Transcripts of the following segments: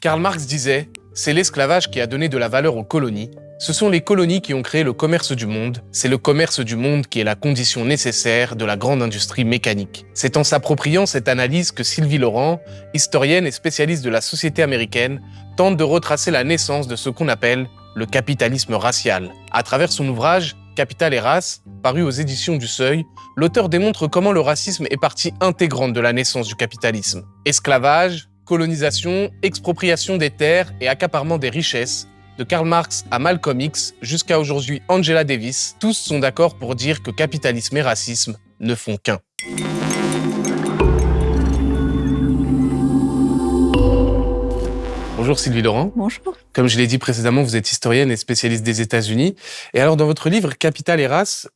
Karl Marx disait « C'est l'esclavage qui a donné de la valeur aux colonies. Ce sont les colonies qui ont créé le commerce du monde. C'est le commerce du monde qui est la condition nécessaire de la grande industrie mécanique. » C'est en s'appropriant cette analyse que Sylvie Laurent, historienne et spécialiste de la société américaine, tente de retracer la naissance de ce qu'on appelle le capitalisme racial. À travers son ouvrage « Capital et race », paru aux éditions du Seuil, l'auteur démontre comment le racisme est partie intégrante de la naissance du capitalisme. Esclavage, colonisation, expropriation des terres et accaparement des richesses, de Karl Marx à Malcolm X jusqu'à aujourd'hui Angela Davis, tous sont d'accord pour dire que capitalisme et racisme ne font qu'un. Bonjour Sylvie Laurent. Bonjour. Comme je l'ai dit précédemment, vous êtes historienne et spécialiste des États-Unis. Et alors, dans votre livre Capital et race,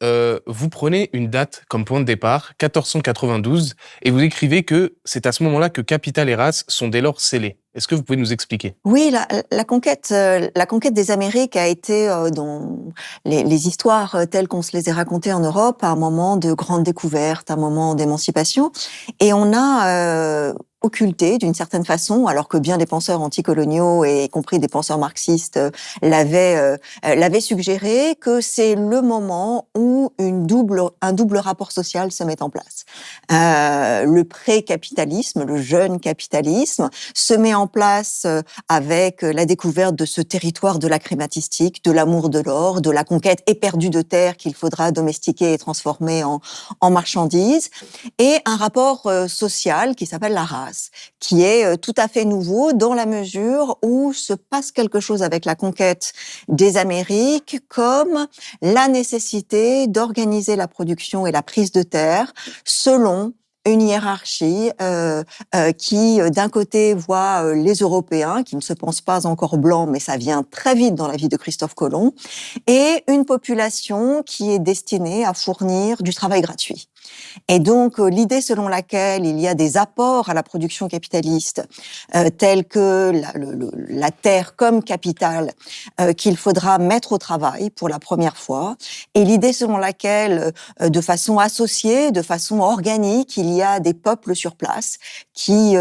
vous prenez une date comme point de départ, 1492, et vous écrivez que c'est à ce moment-là que Capital et race sont dès lors scellés. Est-ce que vous pouvez nous expliquer ? Oui, la conquête des Amériques a été dans les histoires telles qu'on se les a racontées en Europe, un moment de grande découverte, un moment d'émancipation, et on a occulté d'une certaine façon, alors que bien des penseurs anticoloniaux et y compris des penseurs marxistes l'avaient suggéré, que c'est le moment où un double rapport social se met en place. Le pré-capitalisme, le jeune capitalisme, se met en place avec la découverte de ce territoire de la crématistique, de l'amour de l'or, de la conquête éperdue de terre qu'il faudra domestiquer et transformer en marchandises, et un rapport social qui s'appelle la race, qui est tout à fait nouveau dans la mesure où se passe quelque chose avec la conquête des Amériques, comme la nécessité d'organiser la production et la prise de terre selon une hiérarchie qui, d'un côté, voit les Européens, qui ne se pensent pas encore blancs, mais ça vient très vite dans la vie de Christophe Colomb, et une population qui est destinée à fournir du travail gratuit. Et donc, l'idée selon laquelle il y a des apports à la production capitaliste, tels que la terre comme capital, qu'il faudra mettre au travail pour la première fois, et l'idée selon laquelle, de façon associée, de façon organique, il y a des peuples sur place qui,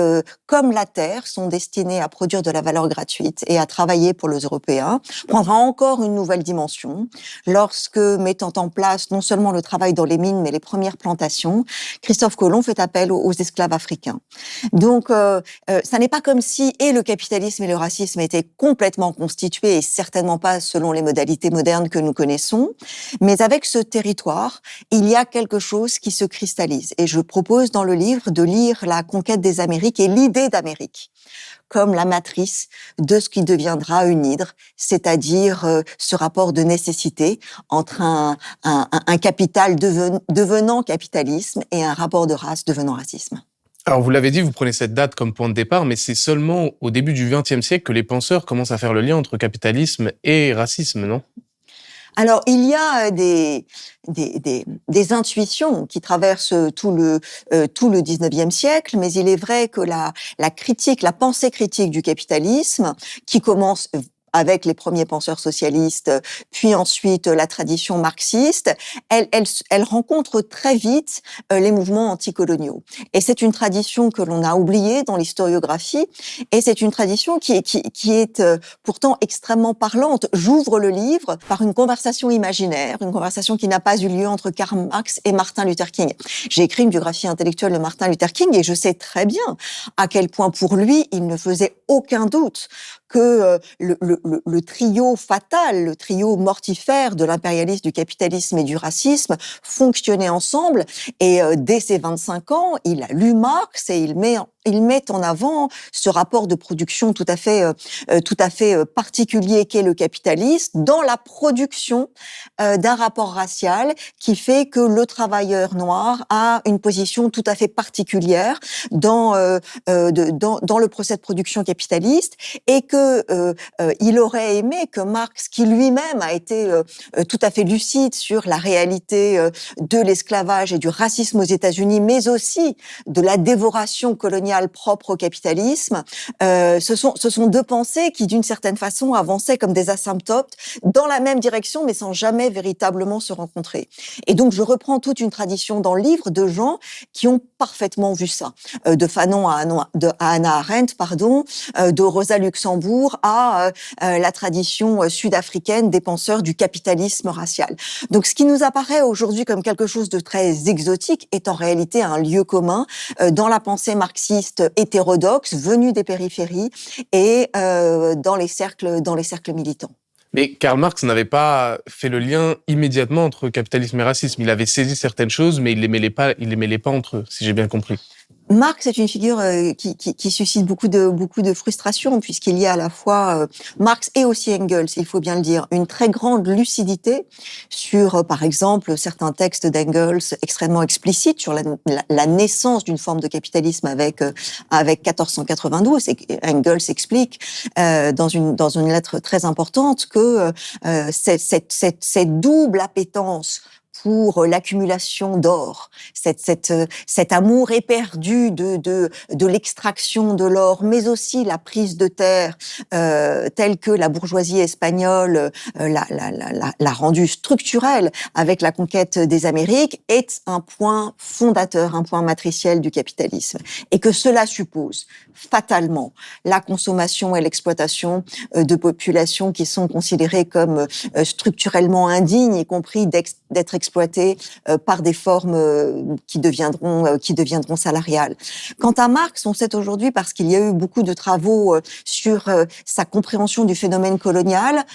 comme la terre, sont destinés à produire de la valeur gratuite et à travailler pour les Européens, prendra encore une nouvelle dimension lorsque, mettant en place non seulement le travail dans les mines, mais les premières plantations, Christophe Colomb fait appel aux esclaves africains. Donc, ça n'est pas comme si et le capitalisme et le racisme étaient complètement constitués, et certainement pas selon les modalités modernes que nous connaissons, mais avec ce territoire, il y a quelque chose qui se cristallise. Et je propose dans le livre de lire la conquête des Amériques et l'idée d'Amérique comme la matrice de ce qui deviendra une hydre, c'est-à-dire ce rapport de nécessité entre un capital devenant capitalisme et un rapport de race devenant racisme. Alors, vous l'avez dit, vous prenez cette date comme point de départ, mais c'est seulement au début du XXe siècle que les penseurs commencent à faire le lien entre capitalisme et racisme, non ? Alors, il y a des intuitions qui traversent tout le 19e siècle, mais il est vrai que la pensée critique du capitalisme, qui commence avec les premiers penseurs socialistes, puis ensuite la tradition marxiste, elle rencontre très vite les mouvements anticoloniaux. Et c'est une tradition que l'on a oubliée dans l'historiographie, et c'est une tradition qui est pourtant extrêmement parlante. J'ouvre le livre par une conversation imaginaire, une conversation qui n'a pas eu lieu entre Karl Marx et Martin Luther King. J'ai écrit une biographie intellectuelle de Martin Luther King, et je sais très bien à quel point pour lui, il ne faisait aucun doute que le trio fatal, le trio mortifère de l'impérialisme, du capitalisme et du racisme fonctionnait ensemble. Et dès ses 25 ans, il a lu Marx et il met en avant ce rapport de production tout à fait particulier qu'est le capitalisme dans la production d'un rapport racial qui fait que le travailleur noir a une position tout à fait particulière dans le procès de production capitaliste, et que il aurait aimé que Marx, qui lui-même a été tout à fait lucide sur la réalité de l'esclavage et du racisme aux États-Unis, mais aussi de la dévoration coloniale coloniale propre au capitalisme. Ce sont deux pensées qui, d'une certaine façon, avançaient comme des asymptotes dans la même direction, mais sans jamais véritablement se rencontrer. Et donc, je reprends toute une tradition dans le livre de gens qui ont parfaitement vu ça. De Fanon à Hannah Arendt, de Rosa Luxembourg à la tradition sud-africaine des penseurs du capitalisme racial. Donc, ce qui nous apparaît aujourd'hui comme quelque chose de très exotique est en réalité un lieu commun dans la pensée marxiste hétérodoxe venue des périphéries et dans les cercles militants. Mais Karl Marx n'avait pas fait le lien immédiatement entre capitalisme et racisme. Il avait saisi certaines choses, mais il les mêlait pas entre eux, si j'ai bien compris. Marx est une figure qui suscite beaucoup de frustration, puisqu'il y a à la fois Marx et aussi Engels, il faut bien le dire, une très grande lucidité sur, par exemple, certains textes d'Engels extrêmement explicites sur la naissance d'une forme de capitalisme avec 1492. Et Engels explique dans une lettre très importante que cette double appétence pour l'accumulation d'or, cet amour éperdu de l'extraction de l'or, mais aussi la prise de terre telle que la bourgeoisie espagnole l'a rendue structurelle avec la conquête des Amériques, est un point fondateur, un point matriciel du capitalisme. Et que cela suppose fatalement la consommation et l'exploitation de populations qui sont considérées comme structurellement indignes, y compris d'être exploitées par des formes qui deviendront salariales. Quant à Marx, on sait aujourd'hui, parce qu'il y a eu beaucoup de travaux sur sa compréhension du phénomène colonial,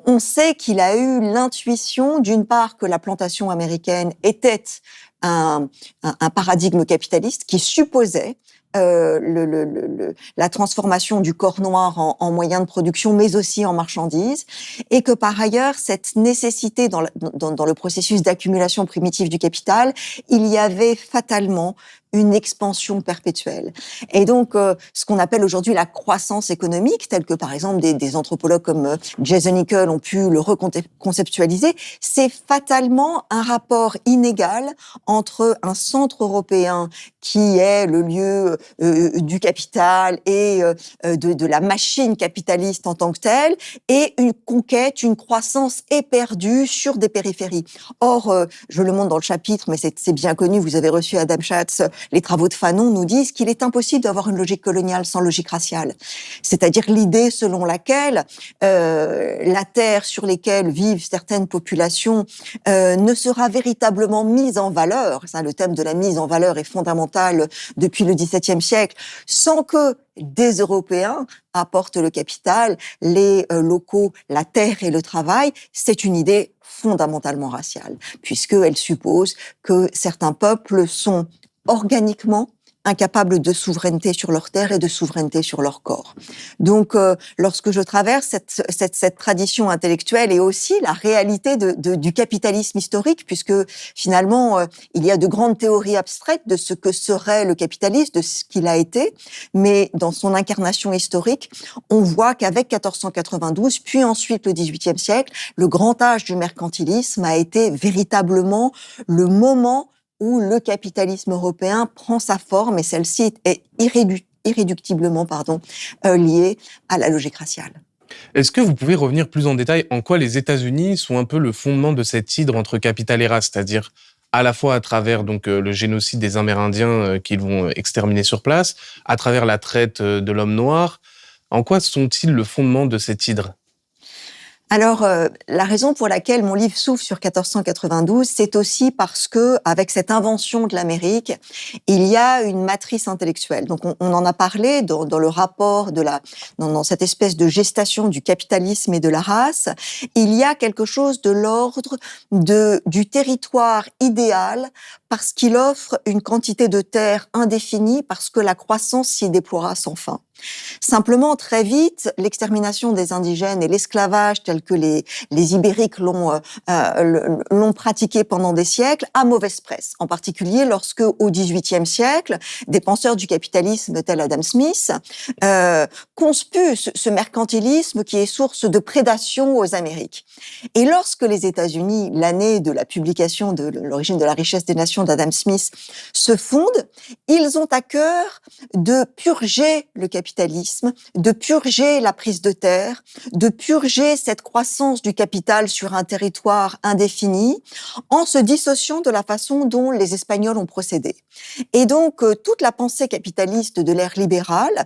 on sait qu'il a eu l'intuition, d'une part, que la plantation américaine était un paradigme capitaliste qui supposait la transformation du corps noir en moyen de production, mais aussi en marchandises, et que par ailleurs, cette nécessité dans le processus d'accumulation primitive du capital, il y avait fatalement une expansion perpétuelle. Et donc, ce qu'on appelle aujourd'hui la croissance économique, telle que par exemple des anthropologues comme Jason Hickel ont pu le reconceptualiser, c'est fatalement un rapport inégal entre un centre européen qui est le lieu du capital et de la machine capitaliste en tant que telle, et une conquête, une croissance éperdue sur des périphéries. Or, je le montre dans le chapitre, mais c'est bien connu, vous avez reçu Adam Schatz, les travaux de Fanon nous disent qu'il est impossible d'avoir une logique coloniale sans logique raciale. C'est-à-dire l'idée selon laquelle la terre sur laquelle vivent certaines populations ne sera véritablement mise en valeur. Ça, le thème de la mise en valeur est fondamental depuis le XVIIe siècle, sans que des Européens apportent le capital, les locaux, la terre et le travail. C'est une idée fondamentalement raciale, puisqu'elle suppose que certains peuples sont organiquement incapables de souveraineté sur leur terre et de souveraineté sur leur corps. Donc, lorsque je traverse cette tradition intellectuelle et aussi la réalité du capitalisme historique, puisque finalement, il y a de grandes théories abstraites de ce que serait le capitalisme, de ce qu'il a été, mais dans son incarnation historique, on voit qu'avec 1492, puis ensuite le XVIIIe siècle, le grand âge du mercantilisme a été véritablement le moment où le capitalisme européen prend sa forme, et celle-ci est irréductiblement liée à la logique raciale. Est-ce que vous pouvez revenir plus en détail en quoi les États-Unis sont un peu le fondement de cette hydre entre capital et race, c'est-à-dire à la fois à travers le génocide des Amérindiens qu'ils vont exterminer sur place, à travers la traite de l'homme noir. En quoi sont-ils le fondement de cette hydre ? Alors, la raison pour laquelle mon livre s'ouvre sur 1492, c'est aussi parce que, avec cette invention de l'Amérique, il y a une matrice intellectuelle. Donc, on en a parlé dans le rapport dans cette espèce de gestation du capitalisme et de la race. Il y a quelque chose de l'ordre du territoire idéal, parce qu'il offre une quantité de terre indéfinie, parce que la croissance s'y déploiera sans fin. Simplement, très vite, l'extermination des indigènes et l'esclavage tel que les Ibériques l'ont pratiqué pendant des siècles a mauvaise presse. En particulier lorsque, au XVIIIe siècle, des penseurs du capitalisme tels Adam Smith conspuent ce mercantilisme qui est source de prédation aux Amériques. Et lorsque les États-Unis, l'année de la publication de l'origine de la richesse des nations d'Adam Smith, se fondent, ils ont à cœur de purger le capitalisme, de purger la prise de terre, de purger cette croissance du capital sur un territoire indéfini, en se dissociant de la façon dont les Espagnols ont procédé. Et donc, toute la pensée capitaliste de l'ère libérale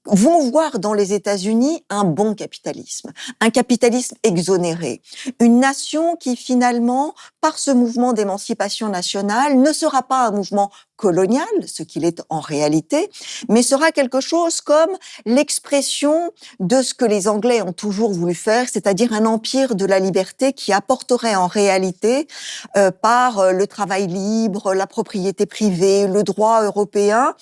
vont voir dans les États-Unis un bon capitalisme, un capitalisme exonéré, une nation qui finalement, par ce mouvement d'émancipation nationale, ne sera pas un mouvement colonial, ce qu'il est en réalité, mais sera quelque chose comme l'expression de ce que les Anglais ont toujours voulu faire, c'est-à-dire un empire de la liberté qui apporterait en réalité, par le travail libre, la propriété privée, le droit européen,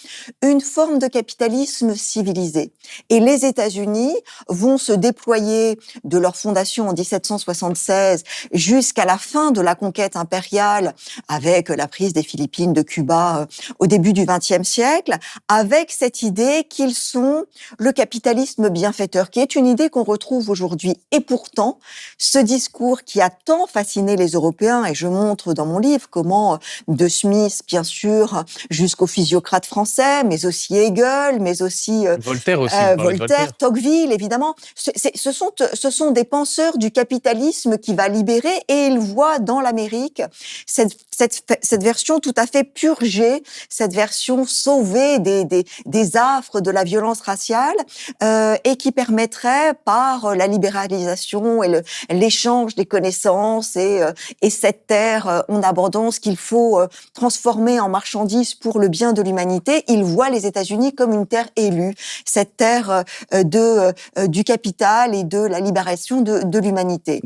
une forme de capitalisme civilisé. Et les États-Unis vont se déployer de leur fondation en 1776 jusqu'à la fin de la conquête impériale, avec la prise des Philippines, de Cuba, au début du XXe siècle, avec cette idée qu'ils sont le capitalisme bienfaiteur, qui est une idée qu'on retrouve aujourd'hui. Et pourtant, ce discours qui a tant fasciné les Européens, et je montre dans mon livre comment, de Smith, bien sûr, jusqu'aux physiocrates français, mais aussi Hegel, mais aussi Voltaire aussi. Voltaire, Tocqueville, évidemment, ce sont des penseurs du capitalisme qui va libérer, et ils voient dans l'Amérique cette version tout à fait purgée, cette version sauvée des affres de la violence raciale, et qui permettrait, par la libéralisation et l'échange des connaissances et cette terre en abondance qu'il faut transformer en marchandises pour le bien de l'humanité, ils voient les États-Unis comme une terre élue, cette terre du capital et de la libération de l'humanité.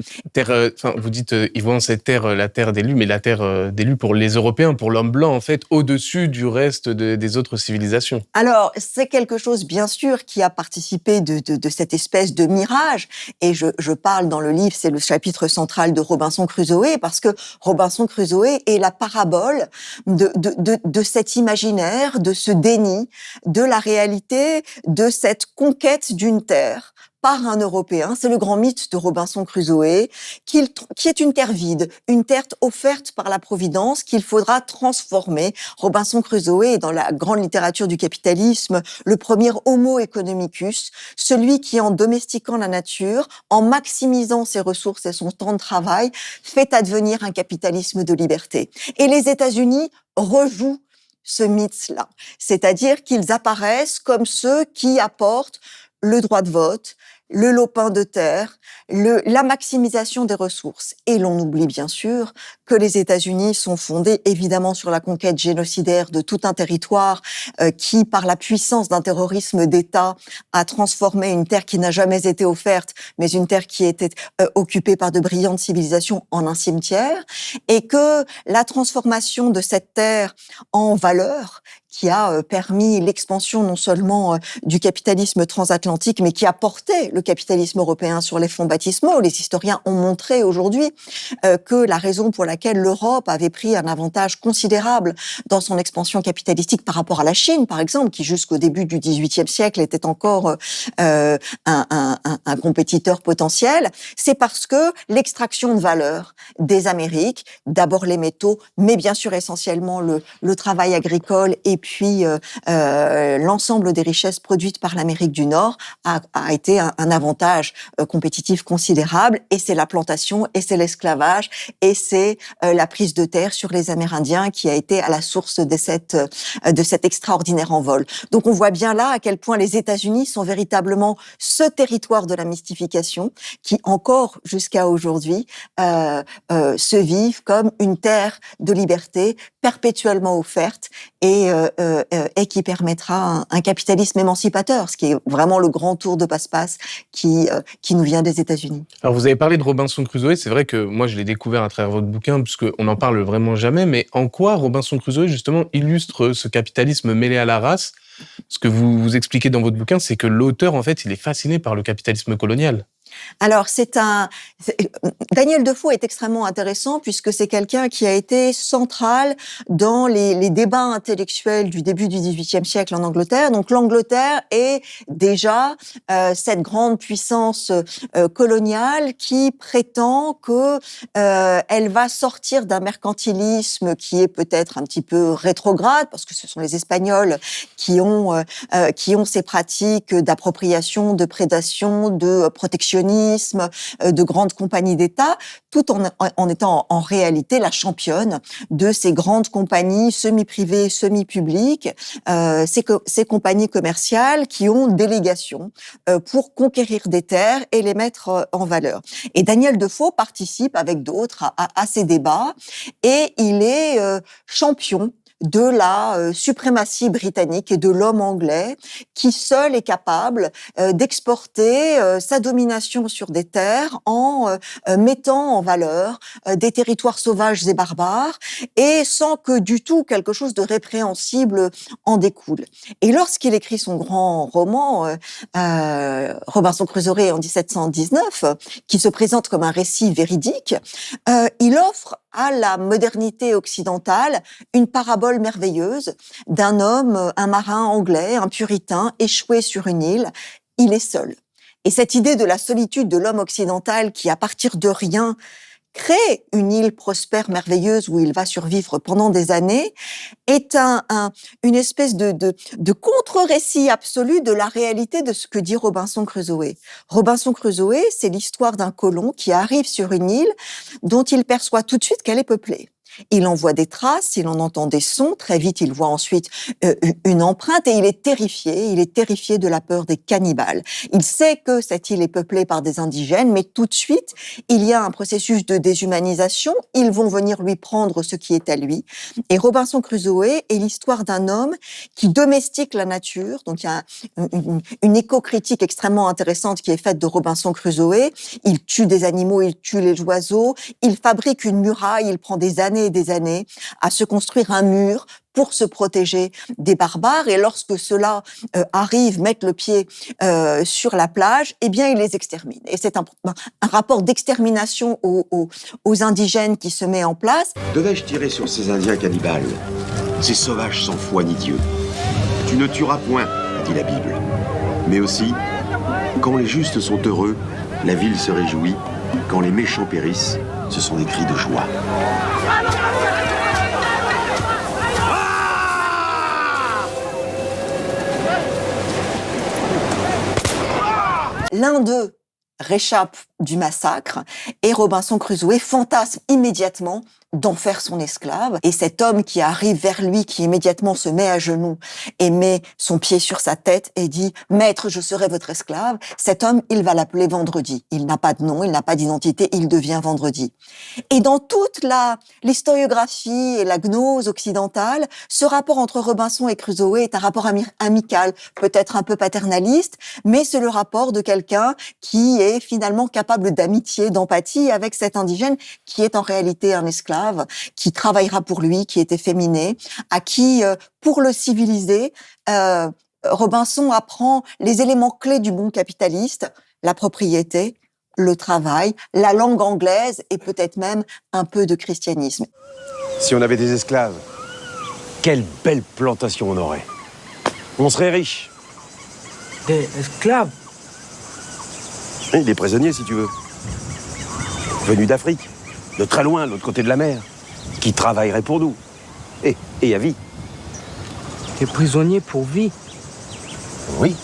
Vous dites, ils voient cette terre, la terre d'élus, mais la terre d'élus pour les Européens, pour l'homme blanc, en fait, au-dessus du reste des autres civilisations. Alors, c'est quelque chose, bien sûr, qui a participé de cette espèce de mirage. Et je parle dans le livre, c'est le chapitre central de Robinson Crusoe, parce que Robinson Crusoe est la parabole de cet imaginaire, de ce déni, de la réalité, de cette conquête d'une terre par un Européen. C'est le grand mythe de Robinson Crusoe, qui est une terre vide, une terre offerte par la Providence qu'il faudra transformer. Robinson Crusoe est dans la grande littérature du capitalisme le premier homo economicus, celui qui, en domestiquant la nature, en maximisant ses ressources et son temps de travail, fait advenir un capitalisme de liberté. Et les États-Unis rejouent ce mythe-là, c'est-à-dire qu'ils apparaissent comme ceux qui apportent le droit de vote, le lopin de terre, la maximisation des ressources. Et l'on oublie bien sûr que les États-Unis sont fondés évidemment sur la conquête génocidaire de tout un territoire qui, par la puissance d'un terrorisme d'État, a transformé une terre qui n'a jamais été offerte, mais une terre qui était occupée par de brillantes civilisations en un cimetière, et que la transformation de cette terre en valeur, qui a permis l'expansion non seulement du capitalisme transatlantique, mais qui a porté le capitalisme européen sur les fonds baptismaux. Les historiens ont montré aujourd'hui que la raison pour laquelle l'Europe avait pris un avantage considérable dans son expansion capitalistique par rapport à la Chine, par exemple, qui jusqu'au début du XVIIIe siècle était encore un compétiteur potentiel, c'est parce que l'extraction de valeur des Amériques, d'abord les métaux, mais bien sûr essentiellement le travail agricole et puis l'ensemble des richesses produites par l'Amérique du Nord a été un avantage compétitif considérable, et c'est la plantation, et c'est l'esclavage, et c'est la prise de terre sur les Amérindiens qui a été à la source de cet extraordinaire envol. Donc on voit bien là à quel point les États-Unis sont véritablement ce territoire de la mystification qui encore jusqu'à aujourd'hui se vivent comme une terre de liberté perpétuellement offerte et qui permettra un capitalisme émancipateur, ce qui est vraiment le grand tour de passe-passe qui nous vient des États-Unis. Alors vous avez parlé de Robinson Crusoe, c'est vrai que moi je l'ai découvert à travers votre bouquin, puisqu'on n'en parle vraiment jamais, mais en quoi Robinson Crusoe justement illustre ce capitalisme mêlé à la race, Ce que vous expliquez dans votre bouquin, c'est que l'auteur, en fait, il est fasciné par le capitalisme colonial. Alors, Daniel Defoe est extrêmement intéressant puisque c'est quelqu'un qui a été central dans les débats intellectuels du début du XVIIIe siècle en Angleterre. Donc, l'Angleterre est déjà cette grande puissance coloniale qui prétend que elle va sortir d'un mercantilisme qui est peut-être un petit peu rétrograde parce que ce sont les Espagnols qui ont ces pratiques d'appropriation, de prédation, de protectionnisme, de grandes compagnies d'État, tout en étant en réalité la championne de ces grandes compagnies semi-privées, semi-publiques, ces compagnies commerciales qui ont délégation pour conquérir des terres et les mettre en valeur. Et Daniel Defoe participe avec d'autres à ces débats et il est champion de la suprématie britannique et de l'homme anglais qui seul est capable d'exporter sa domination sur des terres en mettant en valeur des territoires sauvages et barbares et sans que du tout quelque chose de répréhensible en découle. Et lorsqu'il écrit son grand roman Robinson Crusoe en 1719, qui se présente comme un récit véridique, il offre à la modernité occidentale une parabole merveilleuse d'un homme, un marin anglais, un puritain, échoué sur une île. Il est seul. Et cette idée de la solitude de l'homme occidental qui, à partir de rien, crée une île prospère, merveilleuse, où il va survivre pendant des années, est une espèce de contre-récit absolu de la réalité de ce que dit Robinson Crusoe. Robinson Crusoe, c'est l'histoire d'un colon qui arrive sur une île dont il perçoit tout de suite qu'elle est peuplée. Il en voit des traces, il en entend des sons, très vite il voit ensuite une empreinte et il est terrifié de la peur des cannibales. Il sait que cette île est peuplée par des indigènes, mais tout de suite, il y a un processus de déshumanisation, ils vont venir lui prendre ce qui est à lui. Et Robinson Crusoe est l'histoire d'un homme qui domestique la nature, donc il y a une éco-critique extrêmement intéressante qui est faite de Robinson Crusoe. Il tue des animaux, il tue les oiseaux, il fabrique une muraille, il prend des années et des années à se construire un mur pour se protéger des barbares. Et lorsque ceux-là arrivent, mettent le pied sur la plage, eh bien, il les extermine. Et c'est un rapport d'extermination aux indigènes qui se met en place. Devais-je tirer sur ces Indiens cannibales, ces sauvages sans foi ni Dieu? Tu ne tueras point, a dit la Bible. Mais aussi, quand les justes sont heureux, la ville se réjouit. Quand les méchants périssent, ce sont des cris de joie. L'un d'eux réchappe du massacre et Robinson Crusoe fantasme immédiatement d'en faire son esclave. Et cet homme qui arrive vers lui, qui immédiatement se met à genoux et met son pied sur sa tête et dit « Maître, je serai votre esclave », cet homme, il va l'appeler Vendredi. Il n'a pas de nom, il n'a pas d'identité, il devient Vendredi. Et dans toute l'historiographie et la gnose occidentale, ce rapport entre Robinson et Crusoe est un rapport amical, peut-être un peu paternaliste, mais c'est le rapport de quelqu'un qui est finalement capable d'amitié, d'empathie avec cet indigène qui est en réalité un esclave, qui travaillera pour lui, qui est efféminé, à qui, pour le civiliser, Robinson apprend les éléments clés du bon capitaliste, la propriété, le travail, la langue anglaise et peut-être même un peu de christianisme. Si on avait des esclaves, quelle belle plantation on aurait. On serait riche. Des esclaves? Oui, des prisonniers, si tu veux. Venus d'Afrique, de très loin, de l'autre côté de la mer, qui travailleraient pour nous. Et à vie. Des prisonniers pour vie? Oui.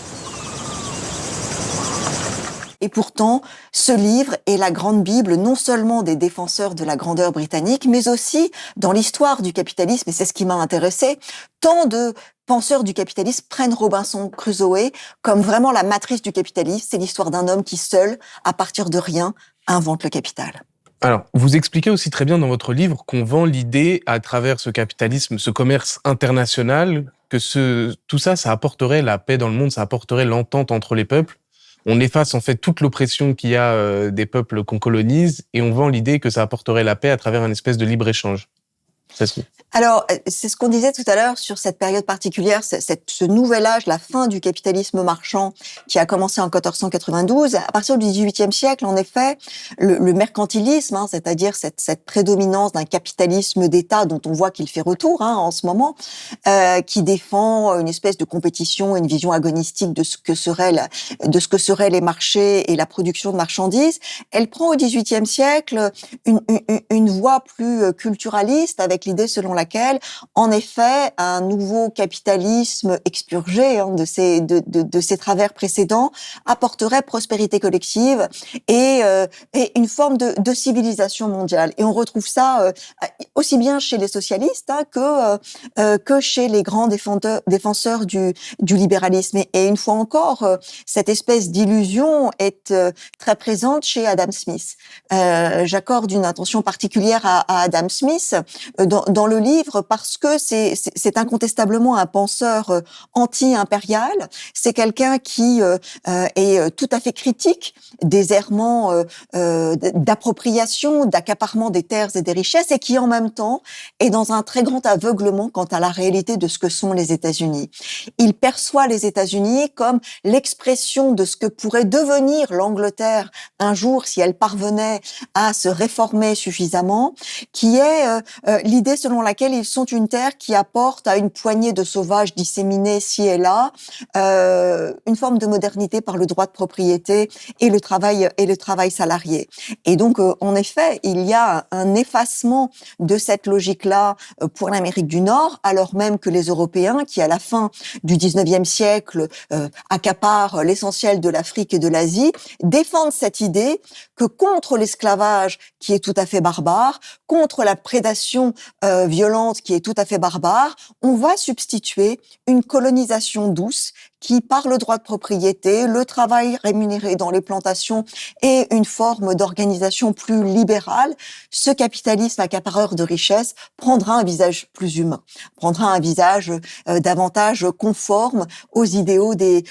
Et pourtant, ce livre est la grande Bible non seulement des défenseurs de la grandeur britannique, mais aussi dans l'histoire du capitalisme, et c'est ce qui m'a intéressé. Tant de penseurs du capitalisme prennent Robinson Crusoe comme vraiment la matrice du capitalisme. C'est l'histoire d'un homme qui, seul, à partir de rien, invente le capital. Alors, vous expliquez aussi très bien dans votre livre qu'on vend l'idée, à travers ce capitalisme, ce commerce international, que tout ça, ça apporterait la paix dans le monde, ça apporterait l'entente entre les peuples. On efface en fait toute l'oppression qu'il y a des peuples qu'on colonise et on vend l'idée que ça apporterait la paix à travers une espèce de libre-échange. Alors, c'est ce qu'on disait tout à l'heure sur cette période particulière, ce nouvel âge, la fin du capitalisme marchand qui a commencé en 1492. À partir du XVIIIe siècle, en effet, le mercantilisme, c'est-à-dire cette prédominance d'un capitalisme d'État dont on voit qu'il fait retour en ce moment, qui défend une espèce de compétition, une vision agonistique de ce que seraient les marchés et la production de marchandises, elle prend au XVIIIe siècle une voie plus culturaliste avec l'idée selon laquelle, en effet, un nouveau capitalisme expurgé de ses travers précédents apporterait prospérité collective et une forme de civilisation mondiale. Et on retrouve ça aussi bien chez les socialistes que chez les grands défenseurs du libéralisme. Et une fois encore, cette espèce d'illusion est très présente chez Adam Smith. J'accorde une attention particulière à Adam Smith dans le livre parce que c'est incontestablement un penseur anti-impérial. C'est quelqu'un qui est tout à fait critique des errements d'appropriation, d'accaparement des terres et des richesses et qui en même temps est dans un très grand aveuglement quant à la réalité de ce que sont les États-Unis. Il perçoit les États-Unis comme l'expression de ce que pourrait devenir l'Angleterre un jour si elle parvenait à se réformer suffisamment, qui est l'idée selon laquelle ils sont une terre qui apporte à une poignée de sauvages disséminés ci et là une forme de modernité par le droit de propriété et le travail salarié. Et donc, en effet, il y a un effacement de cette logique-là pour l'Amérique du Nord, alors même que les Européens, qui à la fin du XIXe siècle accaparent l'essentiel de l'Afrique et de l'Asie, défendent cette idée que contre l'esclavage qui est tout à fait barbare, contre la prédation violente qui est tout à fait barbare, on va substituer une colonisation douce qui, par le droit de propriété, le travail rémunéré dans les plantations et une forme d'organisation plus libérale, ce capitalisme accapareur de richesses prendra un visage plus humain, prendra un visage davantage conforme aux idéaux des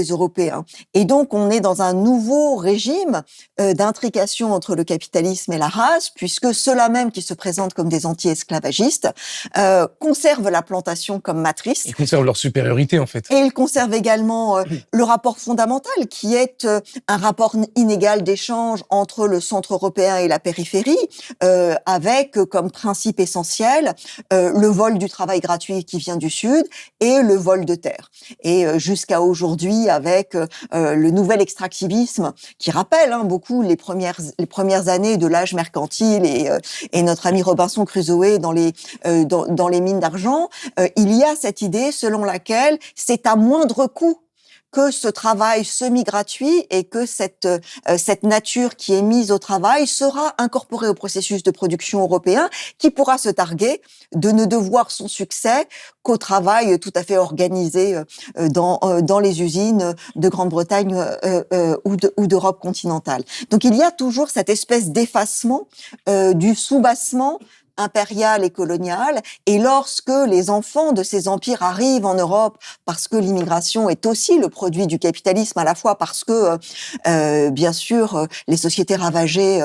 Européens. Et donc, on est dans un nouveau régime d'intrication entre le capitalisme et la race, puisque ceux-là même qui se présentent comme des anti-esclavagistes conservent la plantation comme matrice. Ils conservent leur supériorité, en fait. Et ils conservent également le rapport fondamental, qui est un rapport inégal d'échange entre le centre européen et la périphérie, avec comme principe essentiel le vol du travail gratuit qui vient du Sud et le vol de terre. Et jusqu'à aujourd'hui, avec le nouvel extractivisme qui rappelle beaucoup les premières années de l'âge mercantile et notre ami Robinson Crusoe dans les mines d'argent, il y a cette idée selon laquelle c'est à moindre coût que ce travail semi-gratuit et que cette nature qui est mise au travail sera incorporée au processus de production européen, qui pourra se targuer de ne devoir son succès qu'au travail tout à fait organisé dans les usines de Grande-Bretagne ou d'Europe continentale. Donc il y a toujours cette espèce d'effacement du soubassement impériale et coloniale, et lorsque les enfants de ces empires arrivent en Europe, parce que l'immigration est aussi le produit du capitalisme, à la fois parce que, bien sûr, les sociétés ravagées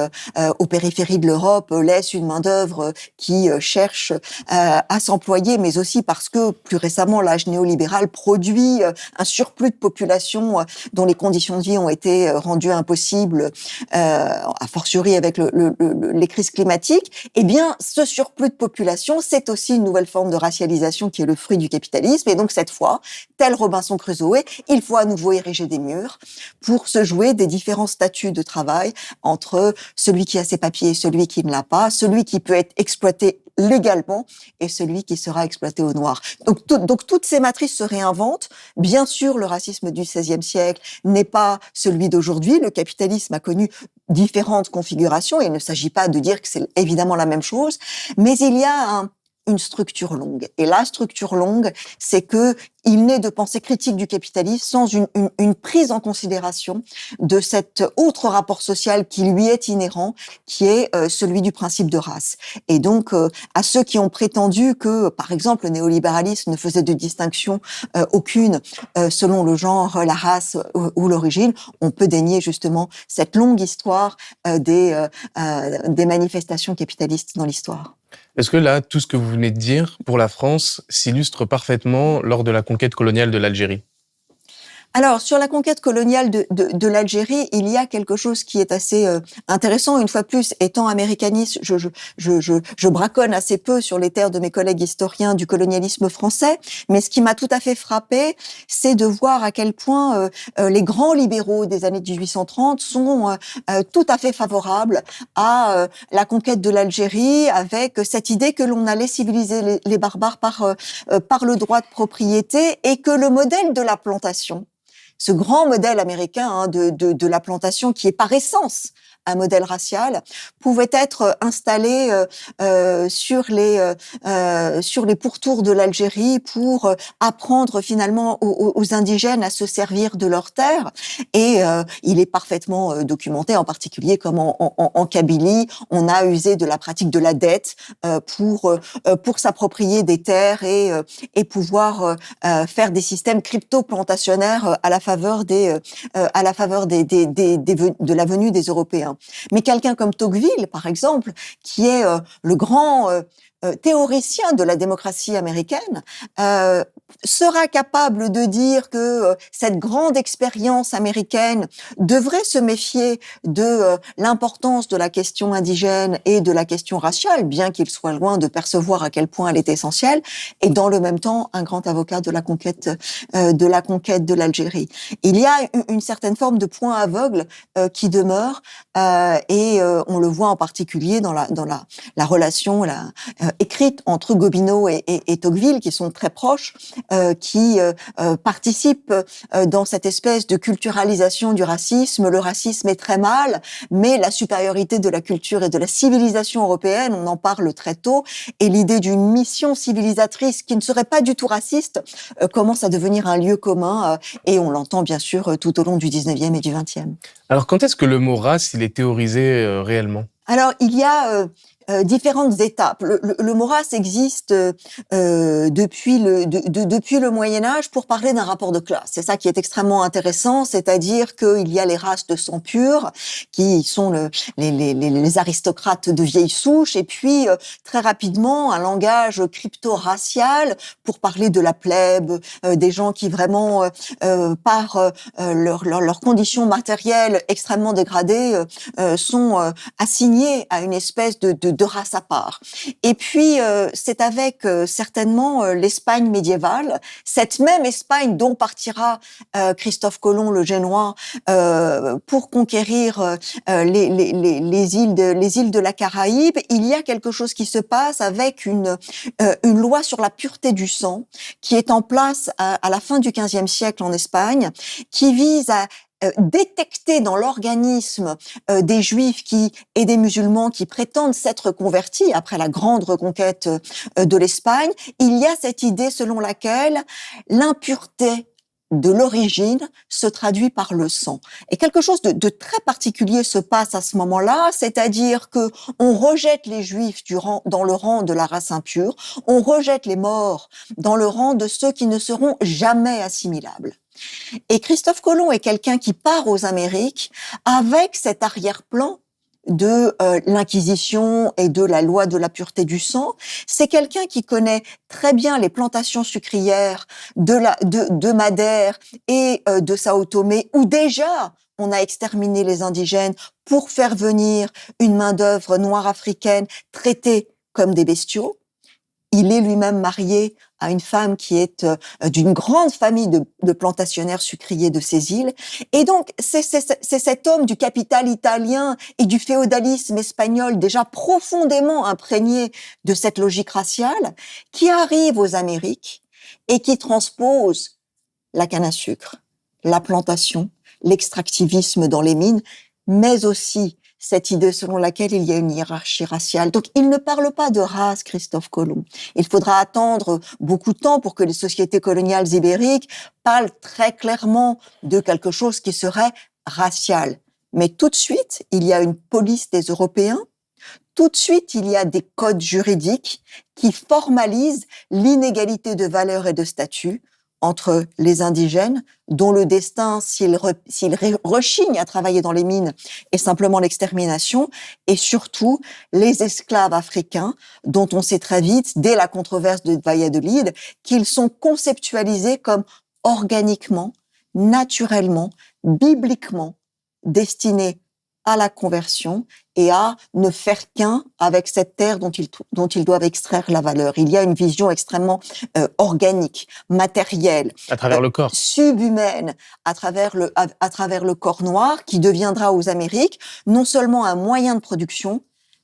aux périphéries de l'Europe laissent une main-d'œuvre qui cherche à s'employer, mais aussi parce que, plus récemment, l'âge néolibéral produit un surplus de population dont les conditions de vie ont été rendues impossibles, a fortiori avec les crises climatiques, eh bien, ce surplus de population, c'est aussi une nouvelle forme de racialisation qui est le fruit du capitalisme. Et donc, cette fois, tel Robinson Crusoe, il faut à nouveau ériger des murs pour se jouer des différents statuts de travail entre celui qui a ses papiers et celui qui ne l'a pas, celui qui peut être exploité légalement et celui qui sera exploité au noir. Donc toutes ces matrices se réinventent. Bien sûr, le racisme du XVIe siècle n'est pas celui d'aujourd'hui. Le capitalisme a connu différentes configurations. Il ne s'agit pas de dire que c'est évidemment la même chose, mais il y a une structure longue. Et la structure longue, c'est que il n'est de pensée critique du capitalisme sans une prise en considération de cet autre rapport social qui lui est inhérent, qui est celui du principe de race. Et donc, à ceux qui ont prétendu que, par exemple, le néolibéralisme ne faisait de distinction aucune selon le genre, la race ou l'origine, on peut dénier justement cette longue histoire des manifestations capitalistes dans l'histoire. Est-ce que là, tout ce que vous venez de dire pour la France s'illustre parfaitement lors de la conquête coloniale de l'Algérie ? Alors, sur la conquête coloniale de l'Algérie, il y a quelque chose qui est assez intéressant. Une fois de plus, étant américaniste, je braconne assez peu sur les terres de mes collègues historiens du colonialisme français. Mais ce qui m'a tout à fait frappé, c'est de voir à quel point les grands libéraux des années 1830 sont tout à fait favorables à la conquête de l'Algérie, avec cette idée que l'on allait civiliser les barbares par le droit de propriété et que le modèle de la plantation, ce grand modèle américain de la plantation qui est par essence un modèle racial, pouvait être installé sur les pourtours de l'Algérie pour apprendre finalement aux indigènes à se servir de leurs terres. Et il est parfaitement documenté, en particulier comme en Kabylie, on a usé de la pratique de la dette pour s'approprier des terres et pouvoir faire des systèmes crypto-plantationnaires à la faveur de la venue des Européens. Mais quelqu'un comme Tocqueville, par exemple, qui est le grand théoricien de la démocratie américaine, sera capable de dire que cette grande expérience américaine devrait se méfier de l'importance de la question indigène et de la question raciale, bien qu'il soit loin de percevoir à quel point elle est essentielle, et dans le même temps un grand avocat de la conquête de l'Algérie. Il y a une certaine forme de point aveugle qui demeure, et on le voit en particulier dans la relation écrite entre Gobineau et Tocqueville, qui sont très proches, qui participent dans cette espèce de culturalisation du racisme. Le racisme est très mal, mais la supériorité de la culture et de la civilisation européenne, on en parle très tôt, et l'idée d'une mission civilisatrice qui ne serait pas du tout raciste commence à devenir un lieu commun, et on l'entend bien sûr tout au long du 19e et du 20e. Alors quand est-ce que le mot race, il est théorisé réellement ? Alors, il y a différentes étapes. Le mot race existe depuis le Moyen-Âge pour parler d'un rapport de classe. C'est ça qui est extrêmement intéressant, c'est-à-dire qu'il y a les races de sang pur, qui sont les aristocrates de vieille souche, et puis très rapidement un langage crypto-racial pour parler de la plèbe, des gens qui vraiment, par leurs conditions matérielles extrêmement dégradées, sont assignés à une espèce de race à part. Et puis, c'est avec certainement l'Espagne médiévale, cette même Espagne dont partira Christophe Colomb le Génois pour conquérir les îles de la Caraïbe. Il y a quelque chose qui se passe avec une loi sur la pureté du sang qui est en place à la fin du XVe siècle en Espagne, qui vise à détecter dans l'organisme des juifs et des musulmans qui prétendent s'être convertis après la grande reconquête de l'Espagne. Il y a cette idée selon laquelle l'impureté de l'origine se traduit par le sang. Et quelque chose de très particulier se passe à ce moment-là, c'est-à-dire que on rejette les juifs dans le rang de la race impure, on rejette les morts dans le rang de ceux qui ne seront jamais assimilables. Et Christophe Colomb est quelqu'un qui part aux Amériques avec cet arrière-plan de l'Inquisition et de la loi de la pureté du sang. C'est quelqu'un qui connaît très bien les plantations sucrières de Madère et de Sao Tomé, où déjà on a exterminé les indigènes pour faire venir une main-d'œuvre noire africaine traitée comme des bestiaux. Il est lui-même marié à une femme qui est d'une grande famille de plantationnaires sucriers de ces îles. Et donc, c'est cet homme du capital italien et du féodalisme espagnol déjà profondément imprégné de cette logique raciale qui arrive aux Amériques et qui transpose la canne à sucre, la plantation, l'extractivisme dans les mines, mais aussi cette idée selon laquelle il y a une hiérarchie raciale. Donc, il ne parle pas de race, Christophe Colomb. Il faudra attendre beaucoup de temps pour que les sociétés coloniales ibériques parlent très clairement de quelque chose qui serait racial. Mais tout de suite, il y a une police des Européens. Tout de suite, il y a des codes juridiques qui formalisent l'inégalité de valeur et de statut entre les indigènes, dont le destin, s'ils rechignent à travailler dans les mines, est simplement l'extermination, et surtout les esclaves africains, dont on sait très vite, dès la controverse de Valladolid, qu'ils sont conceptualisés comme organiquement, naturellement, bibliquement destinés à la conversion et à ne faire qu'un avec cette terre dont ils doivent extraire la valeur. Il y a une vision extrêmement organique, matérielle, À travers le corps. subhumaine, à travers le corps noir, qui deviendra aux Amériques non seulement un moyen de production,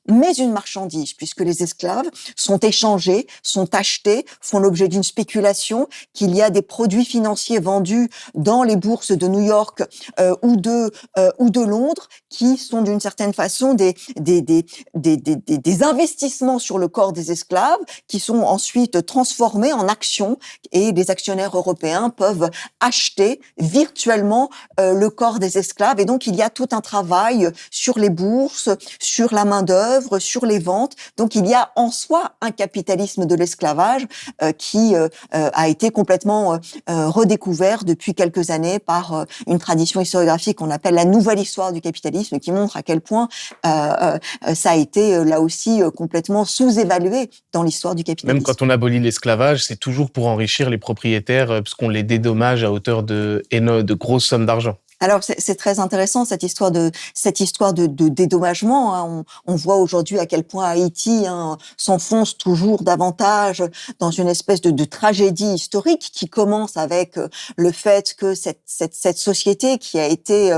mais une marchandise, puisque les esclaves sont échangés, sont achetés, font l'objet d'une spéculation, qu'il y a des produits financiers vendus dans les bourses de New York ou de Londres, qui sont d'une certaine façon des investissements sur le corps des esclaves, qui sont ensuite transformés en actions, et les actionnaires européens peuvent acheter virtuellement le corps des esclaves. Et donc, il y a tout un travail sur les bourses, sur la main-d'œuvre, sur les ventes. Donc, il y a en soi un capitalisme de l'esclavage qui a été complètement redécouvert depuis quelques années par une tradition historiographique qu'on appelle la nouvelle histoire du capitalisme, qui montre à quel point ça a été là aussi complètement sous-évalué dans l'histoire du capitalisme. Même quand on abolit l'esclavage, c'est toujours pour enrichir les propriétaires, parce qu'on les dédommage à hauteur de grosses sommes d'argent. Alors c'est très intéressant cette histoire de dédommagement. Hein. On voit aujourd'hui à quel point Haïti s'enfonce toujours davantage dans une espèce de tragédie historique qui commence avec le fait que cette société qui a été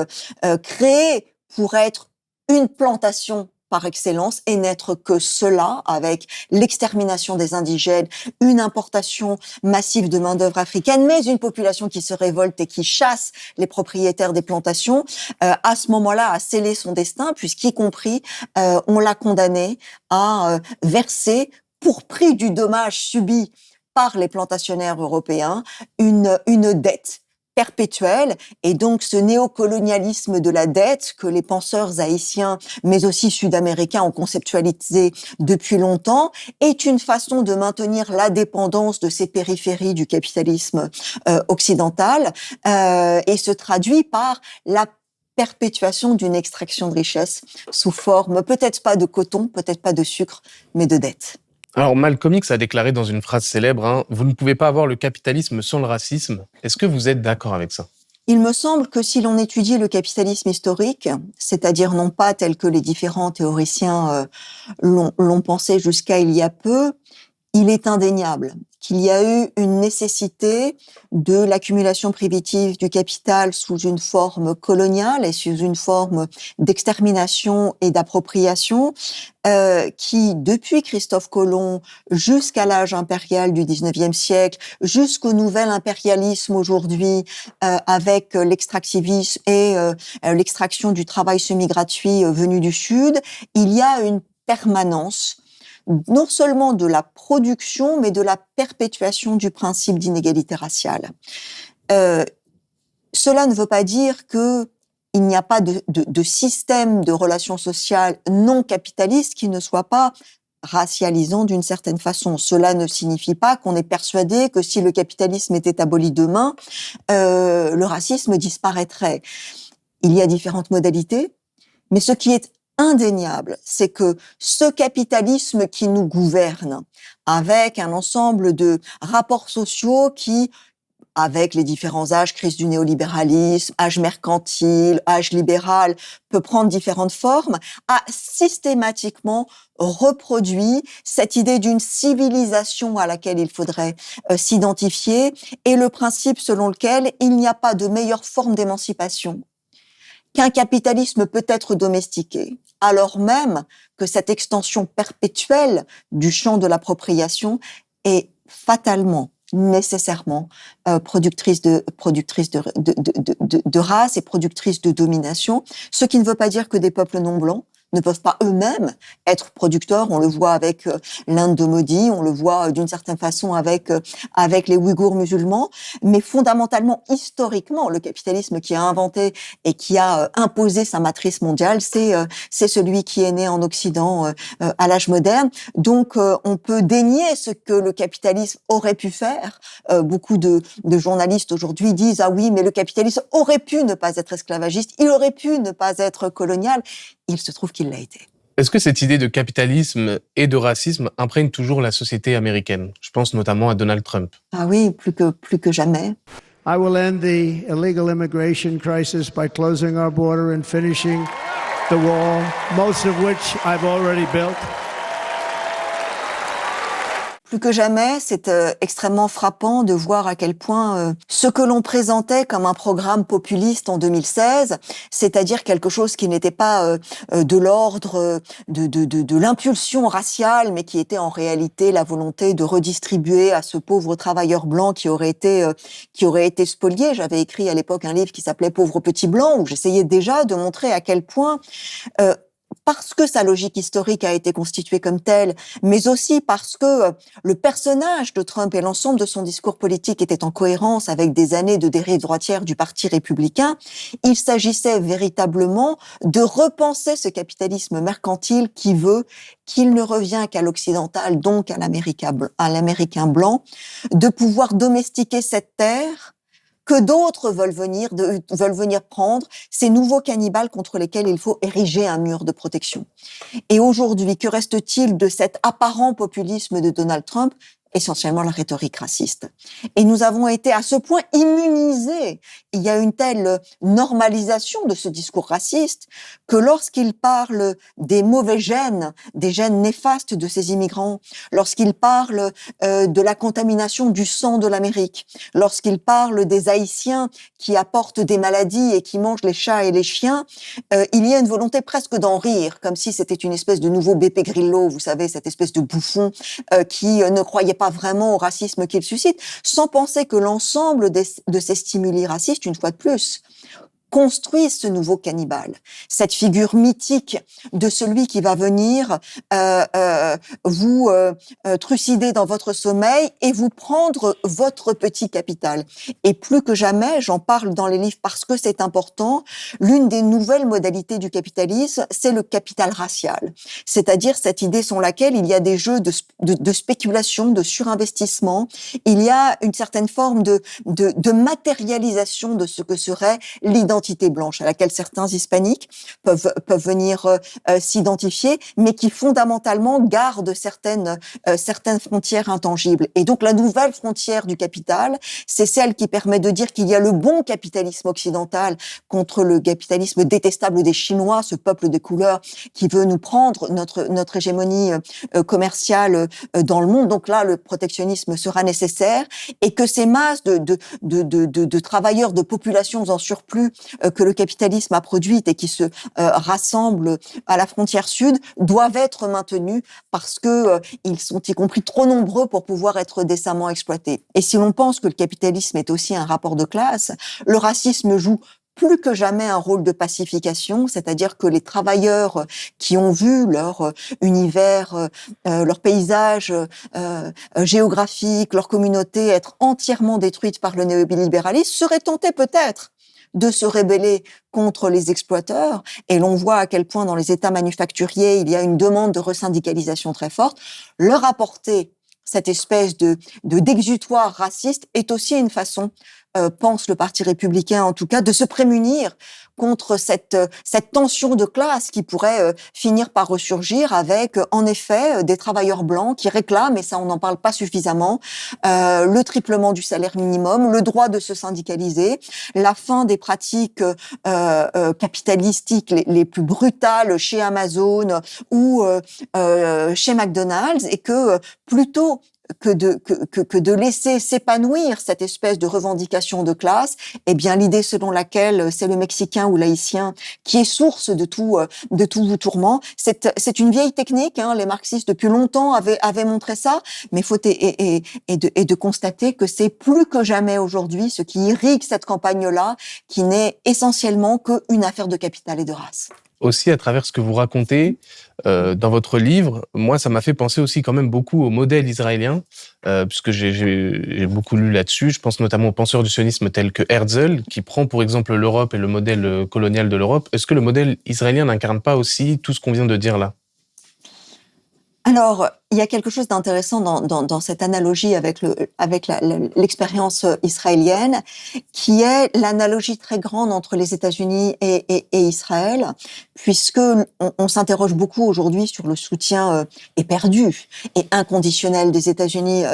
créée pour être une plantation par excellence et n'être que cela, avec l'extermination des indigènes, une importation massive de main-d'œuvre africaine, mais une population qui se révolte et qui chasse les propriétaires des plantations, à ce moment-là a scellé son destin, puisqu'y compris on l'a condamné à verser, pour prix du dommage subi par les plantationnaires européens, une dette perpétuelle. Et donc ce néocolonialisme de la dette que les penseurs haïtiens mais aussi sud-américains ont conceptualisé depuis longtemps est une façon de maintenir la dépendance de ces périphéries du capitalisme occidental et se traduit par la perpétuation d'une extraction de richesse sous forme peut-être pas de coton, peut-être pas de sucre, mais de dette. Alors, Malcolm X a déclaré dans une phrase célèbre, vous ne pouvez pas avoir le capitalisme sans le racisme. Est-ce que vous êtes d'accord avec ça ? Il me semble que si l'on étudie le capitalisme historique, c'est-à-dire non pas tel que les différents théoriciens l'ont pensé jusqu'à il y a peu, il est indéniable qu'il y a eu une nécessité de l'accumulation privative du capital sous une forme coloniale et sous une forme d'extermination et d'appropriation qui, depuis Christophe Colomb jusqu'à l'âge impérial du 19e siècle, jusqu'au nouvel impérialisme aujourd'hui avec l'extractivisme et l'extraction du travail semi-gratuit venu du Sud, il y a une permanence non seulement de la production, mais de la perpétuation du principe d'inégalité raciale. Cela ne veut pas dire que il n'y a pas de système de relations sociales non capitalistes qui ne soit pas racialisant d'une certaine façon. Cela ne signifie pas qu'on est persuadé que si le capitalisme était aboli demain, le racisme disparaîtrait. Il y a différentes modalités, mais ce qui est indéniable, c'est que ce capitalisme qui nous gouverne, avec un ensemble de rapports sociaux qui, avec les différents âges, crise du néolibéralisme, âge mercantile, âge libéral, peut prendre différentes formes, a systématiquement reproduit cette idée d'une civilisation à laquelle il faudrait s'identifier et le principe selon lequel il n'y a pas de meilleure forme d'émancipation qu'un capitalisme peut être domestiqué, alors même que cette extension perpétuelle du champ de l'appropriation est fatalement, nécessairement productrice de race et productrice de domination, ce qui ne veut pas dire que des peuples non blancs ne peuvent pas eux-mêmes être producteurs. On le voit avec l'Inde de Modi, on le voit d'une certaine façon avec les Ouïghours musulmans, mais fondamentalement, historiquement, le capitalisme qui a inventé et qui a imposé sa matrice mondiale, c'est celui qui est né en Occident à l'âge moderne. Donc, on peut dénier ce que le capitalisme aurait pu faire. Beaucoup de journalistes aujourd'hui disent ah oui, mais le capitalisme aurait pu ne pas être esclavagiste, il aurait pu ne pas être colonial. Il se trouve qu'il l'a été. Est-ce que cette idée de capitalisme et de racisme imprègne toujours la société américaine? Je pense notamment à Donald Trump. Ah oui, plus que jamais. I will end the illegal immigration crisis by closing our border and finishing the wall, most of which I've already built. Plus que jamais, c'est extrêmement frappant de voir à quel point ce que l'on présentait comme un programme populiste en 2016, c'est-à-dire quelque chose qui n'était pas de l'ordre de l'impulsion raciale, mais qui était en réalité la volonté de redistribuer à ce pauvre travailleur blanc qui aurait été spolié. J'avais écrit à l'époque un livre qui s'appelait Pauvre petit blanc, où j'essayais déjà de montrer à quel point parce que sa logique historique a été constituée comme telle, mais aussi parce que le personnage de Trump et l'ensemble de son discours politique étaient en cohérence avec des années de dérive droitière du Parti républicain, il s'agissait véritablement de repenser ce capitalisme mercantile qui veut qu'il ne revient qu'à l'occidental, donc à l'américain blanc, de pouvoir domestiquer cette terre que d'autres veulent venir prendre, ces nouveaux cannibales contre lesquels il faut ériger un mur de protection. Et aujourd'hui, que reste-t-il de cet apparent populisme de Donald Trump? Essentiellement la rhétorique raciste. Et nous avons été à ce point immunisés. Il y a une telle normalisation de ce discours raciste que lorsqu'il parle des mauvais gènes, des gènes néfastes de ces immigrants, lorsqu'il parle de la contamination du sang de l'Amérique, lorsqu'il parle des Haïtiens qui apportent des maladies et qui mangent les chats et les chiens, il y a une volonté presque d'en rire, comme si c'était une espèce de nouveau Beppe Grillo, vous savez, cette espèce de bouffon qui ne croyait pas vraiment au racisme qu'il suscite, sans penser que l'ensemble de ces stimuli racistes, une fois de plus, construisent ce nouveau cannibale, cette figure mythique de celui qui va venir vous trucider dans votre sommeil et vous prendre votre petit capital. Et plus que jamais, j'en parle dans les livres parce que c'est important, l'une des nouvelles modalités du capitalisme, c'est le capital racial. C'est-à-dire cette idée selon laquelle il y a des jeux de spéculation, de surinvestissement, il y a une certaine forme de matérialisation de ce que serait l'identité blanche à laquelle certains hispaniques peuvent venir s'identifier, mais qui fondamentalement gardent certaines frontières intangibles. Et donc la nouvelle frontière du capital, c'est celle qui permet de dire qu'il y a le bon capitalisme occidental contre le capitalisme détestable des Chinois, ce peuple de couleur qui veut nous prendre notre hégémonie commerciale dans le monde. Donc là, le protectionnisme sera nécessaire et que ces masses de travailleurs, de populations en surplus que le capitalisme a produites et qui se rassemblent à la frontière sud doivent être maintenues parce que ils sont y compris trop nombreux pour pouvoir être décemment exploités. Et si l'on pense que le capitalisme est aussi un rapport de classe, le racisme joue plus que jamais un rôle de pacification, c'est-à-dire que les travailleurs qui ont vu leur univers, leur paysage géographique, leur communauté être entièrement détruite par le néolibéralisme seraient tentés peut-être de se rebeller contre les exploiteurs. Et l'on voit à quel point dans les États manufacturiers, il y a une demande de resyndicalisation très forte. Leur apporter cette espèce d'exutoire raciste est aussi une façon, pense le Parti républicain en tout cas, de se prémunir contre cette tension de classe qui pourrait finir par ressurgir avec, en effet, des travailleurs blancs qui réclament, et ça on n'en parle pas suffisamment, le triplement du salaire minimum, le droit de se syndicaliser, la fin des pratiques capitalistiques les plus brutales chez Amazon ou chez McDonald's, et que plutôt que de laisser s'épanouir cette espèce de revendication de classe, eh bien l'idée selon laquelle c'est le Mexicain ou l'Haïtien qui est source de tout tourment, c'est une vieille technique. Hein, les marxistes depuis longtemps avaient montré ça, mais faut de constater que c'est plus que jamais aujourd'hui ce qui irrigue cette campagne-là, qui n'est essentiellement qu'une affaire de capital et de race. Aussi, à travers ce que vous racontez dans votre livre, moi, ça m'a fait penser aussi quand même beaucoup au modèle israélien, puisque j'ai beaucoup lu là-dessus. Je pense notamment aux penseurs du sionisme tels que Herzl, qui prend pour exemple l'Europe et le modèle colonial de l'Europe. Est-ce que le modèle israélien n'incarne pas aussi tout ce qu'on vient de dire là? Alors, il y a quelque chose d'intéressant dans cette analogie avec l'expérience israélienne, qui est l'analogie très grande entre les États-Unis et Israël, puisque on s'interroge beaucoup aujourd'hui sur le soutien éperdu et inconditionnel des États-Unis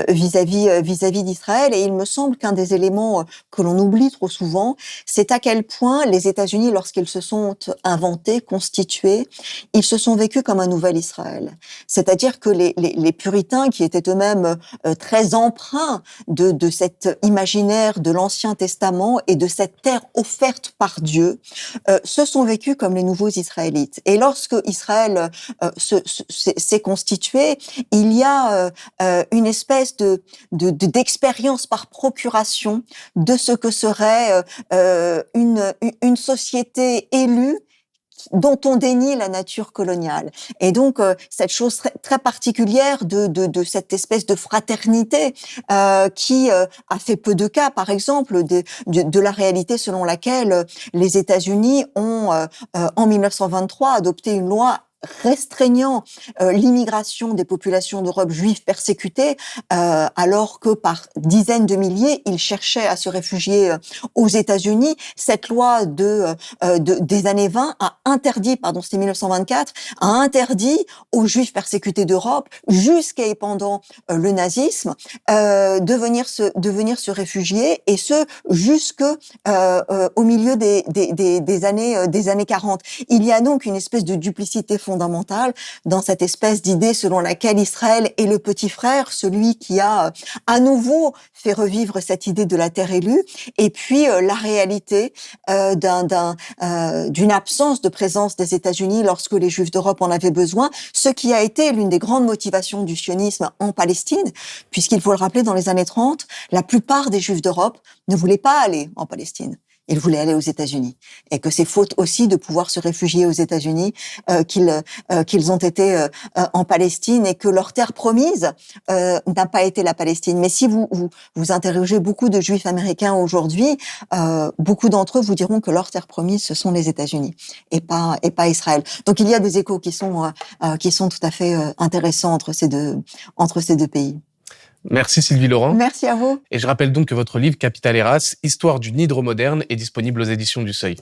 vis-à-vis d'Israël. Et il me semble qu'un des éléments que l'on oublie trop souvent, c'est à quel point les États-Unis, lorsqu'ils se sont inventés, constitués, ils se sont vécus comme un nouvel Israël. C'est-à-dire que les puritains, qui étaient eux-mêmes très empreints de cet imaginaire de l'Ancien Testament et de cette terre offerte par Dieu, se sont vécus comme les nouveaux Israélites. Et lorsque Israël s'est constitué, il y a une espèce d'expérience par procuration de ce que serait une société élue dont on dénie la nature coloniale. Et donc, cette chose très, très particulière de cette espèce de fraternité qui a fait peu de cas, par exemple, de la réalité selon laquelle les États-Unis ont, en 1923, adopté une loi restreignant l'immigration des populations d'Europe juives persécutées, alors que par dizaines de milliers, ils cherchaient à se réfugier aux États-Unis. Cette loi des années 20 a interdit, c'était 1924, a interdit aux juifs persécutés d'Europe, jusqu'à et pendant le nazisme, de venir se réfugier, et ce jusque au milieu des années 40. Il y a donc une espèce de duplicité fondamentale dans cette espèce d'idée selon laquelle Israël est le petit frère, celui qui a à nouveau fait revivre cette idée de la terre élue, et puis la réalité d'une absence de présence des États-Unis lorsque les Juifs d'Europe en avaient besoin, ce qui a été l'une des grandes motivations du sionisme en Palestine, puisqu'il faut le rappeler, dans les années 30, la plupart des Juifs d'Europe ne voulaient pas aller en Palestine. Ils voulaient aller aux États-Unis, et que c'est faute aussi de pouvoir se réfugier aux États-Unis qu'ils ont été en Palestine, et que leur terre promise n'a pas été la Palestine. Mais si vous interrogez beaucoup de Juifs américains aujourd'hui, beaucoup d'entre eux vous diront que leur terre promise, ce sont les États-Unis et pas Israël. Donc il y a des échos qui sont tout à fait intéressants entre ces deux pays. Merci Sylvie Laurent. Merci à vous. Et je rappelle donc que votre livre Capital et Race, Histoire d'une hydre moderne, est disponible aux éditions du Seuil.